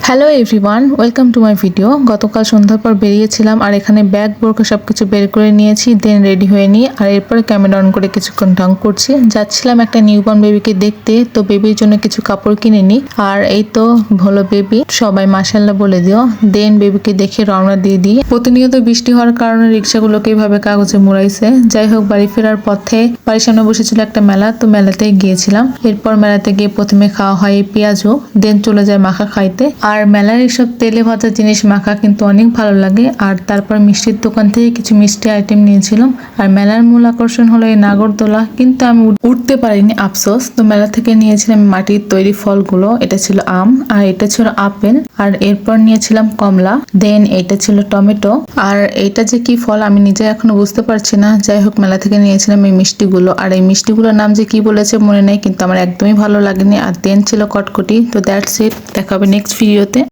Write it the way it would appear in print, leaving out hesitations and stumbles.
Hello everyone, welcome to my video. গতকাল সন্ধ্যার পর বেরিয়েছিলাম আর এখানে ব্যাগ বোরকা সবকিছু বের করে নিয়েছি, দেন রেডি হয়ে নিই আর এরপরে ক্যামেরা অন করে কিছুক্ষণ ঢং করছি। যাচ্ছিলাম একটা নিউবর্ন বেবিকে দেখতে, তো বেবির জন্য কিছু কাপড় কিনে নিই। আর এই তো হলো বেবি, সবাই মাশাল্লাহ বলে দিও। দেন বেবিকে দেখে রওনা দিয়ে দিই। প্রতিনিয়ত বৃষ্টি হওয়ার কারণে রিক্সাগুলোকে এইভাবে কাগজে মুড়াইছে। যাই হোক, বাড়ি ফেরার পথে বাড়ির সামনে বসেছিল একটা মেলা, তো মেলাতেই গিয়েছিলাম। এরপর মেলাতে গিয়ে প্রথমে খাওয়া হয় পেঁয়াজু, দেন চলে যায় মাখা খাইতে। আর মেলার এসব তেলে ভাজা জিনিস মাখা কিন্তু অনেক ভালো লাগে। আর তারপর মিষ্টির দোকান থেকে কিছু মিষ্টি আইটেম নিয়েছিলাম। আর মেলার মূল আকর্ষণ হলো এই নাগরদোলা, কিন্তু আমি উঠতে পারিনি, আফসোস। তো মেলা থেকে নিয়েছিলাম মাটির তৈরি ফলগুলো, এটা ছিল আম আর এটা ছিল আপেল। আর এরপর নিয়েছিলাম কমলা, দেন এটা ছিল টমেটো। আর এটা যে কি ফল আমি নিজে এখনো বুঝতে পারছি না। যাই হোক, মেলা থেকে নিয়েছিলাম এই মিষ্টিগুলো। আর এই মিষ্টিগুলোর নাম যে কি বলেছে মনে নেই, কিন্তু আমার একদমই ভালো লাগেনি। আর দেন ছিল কটকটি। তো দ্যাটস ইট, দেখা হবে নেক্সট ভিডিও।